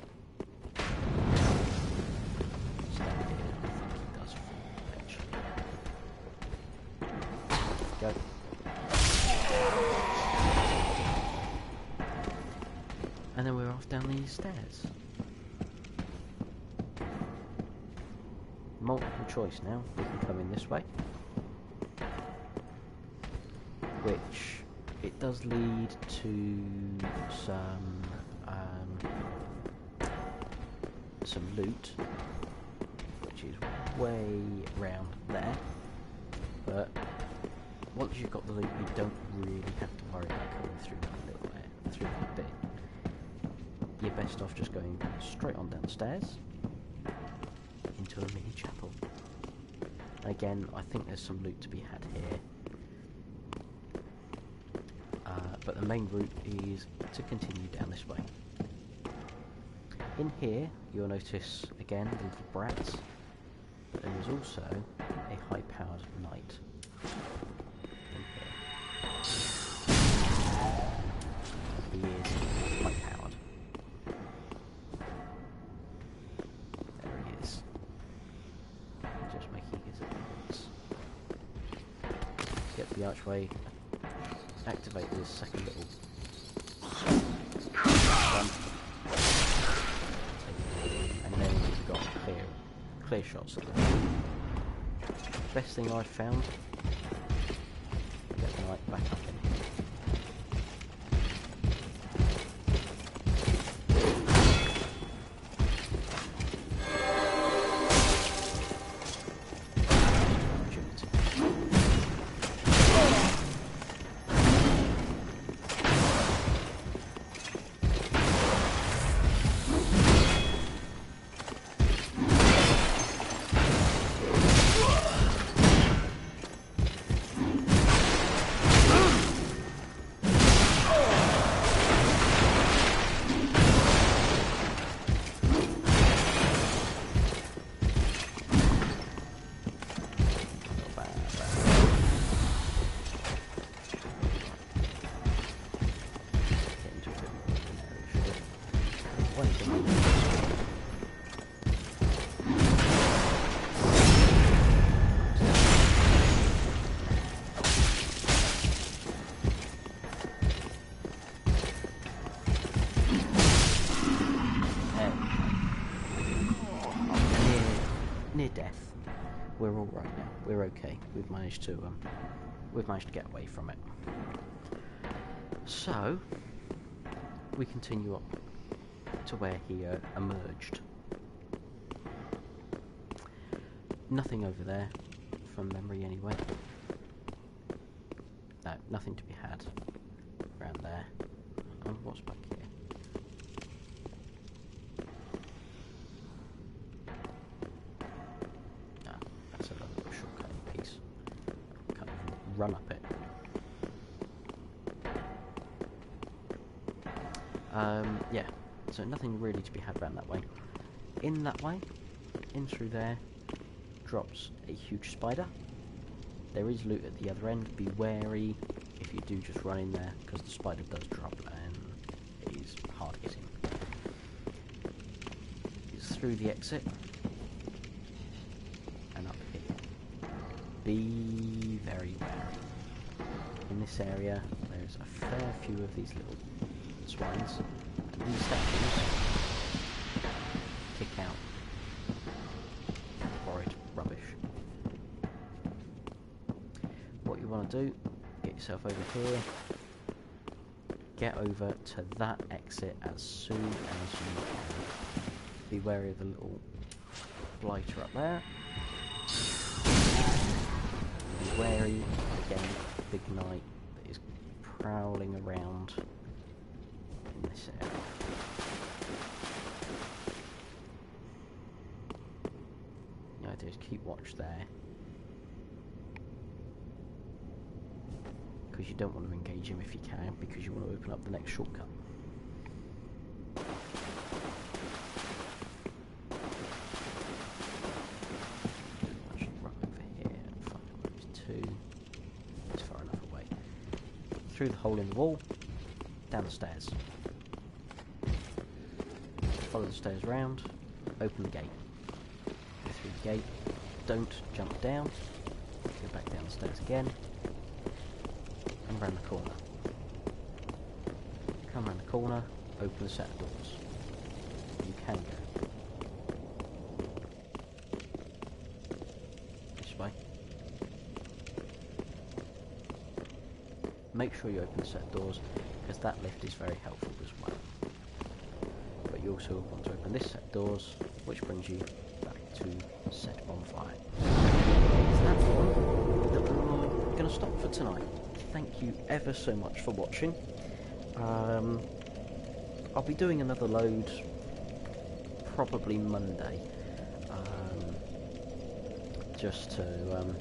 Stand here, I think he does fall eventually. Go. And then we're off down these stairs. Multiple choice now. We can come in this way, which it does lead to some loot, which is way round there. But once you've got the loot, you don't really have to worry about coming through that little through that bit. You're best off just going straight on downstairs into a mini chapel. Again, I think there's some loot to be had here. But the main route is to continue down this way. In here, you'll notice, again, the little brats, but there is also a high-powered knight. In here. He is high-powered. There he is. Just making his appearance. the archway, activate this second little jump, and then you've got clear shots of them. Best thing I've found, get the knight back up in. Near death. We're all right now. We're okay. We've managed to get away from it. So we continue up to where he emerged. Nothing over there, from memory anyway. No, nothing to be had around there. And what's back here? Run up it. Yeah, so nothing really to be had around that way. In that way, in through there, drops a huge spider. There is loot at the other end. Be wary if you do just run in there, because the spider does drop and it is hard hitting. It's through the exit and up here. Be very wary. In this area, there's a fair few of these little swines. These statues kick out horrid rubbish. What you want to do, get yourself over here, get over to that exit as soon as you can. Be wary of the little blighter up there. Be wary, again, big knight that is prowling around in this area. The idea is keep watch there, because you don't want to engage him if you can, because you want to open up the next shortcut. Through the hole in the wall, down the stairs. Follow the stairs round, open the gate. Go through the gate, don't jump down, go back down the stairs again, and round the corner. Come round the corner, open the set of doors. You can go this way. Make sure you open the set of doors, because that lift is very helpful as well. But you also want to open this set of doors, which brings you back to set bonfire. So that's one that we're going to stop for tonight. Thank you ever so much for watching. I'll be doing another load probably Monday, just to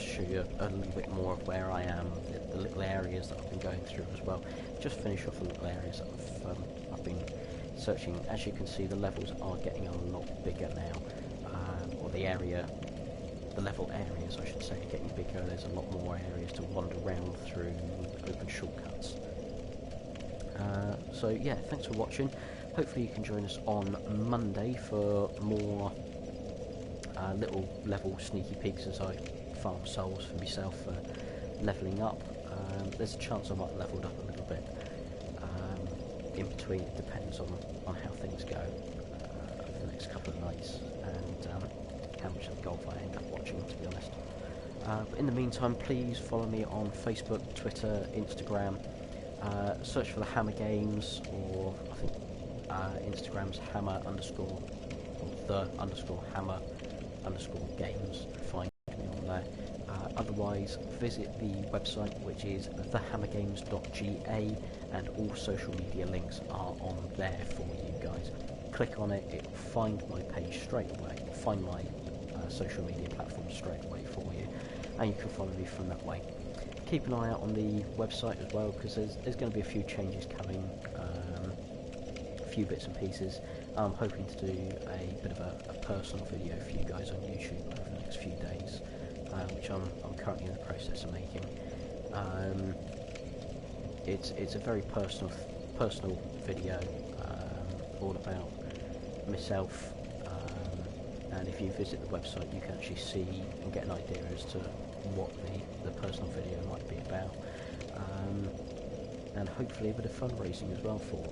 show you a little bit more of where I am, the little areas that I've been going through as well. Just finish off the little areas that I've been searching. As you can see, the levels are getting a lot bigger now, or the level areas I should say are getting bigger. There's a lot more areas to wander around through, open shortcuts. So yeah, thanks for watching. Hopefully you can join us on Monday for more little level sneaky peeks as I farm souls for myself for levelling up. There's a chance I might have levelled up a little bit in between. It depends on how things go over the next couple of nights and how much of golf I end up watching, to be honest. But in the meantime, please follow me on Facebook, Twitter, Instagram. Search for the Hammer Games, or I think Instagram's Hammer underscore, or the underscore Hammer underscore Games. Find me on there. Otherwise, visit the website, which is thehammergames.ga, and all social media links are on there for you guys. Click on it, it will find my page straight away, find my social media platforms straight away for you, and you can follow me from that way. Keep an eye out on the website as well, because there's going to be a few changes coming, a few bits and pieces. I'm hoping to do a bit of a personal video for you guys on YouTube over the next few days, which I'm currently in the process of making. It's a very personal video, all about myself, and if you visit the website you can actually see and get an idea as to what the personal video might be about, and hopefully a bit of fundraising as well for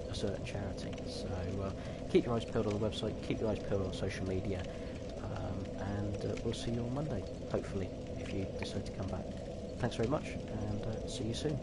a certain charity. So keep your eyes peeled on the website, keep your eyes peeled on social media, and we'll see you on Monday, hopefully, if you decide to come back. Thanks very much, and see you soon.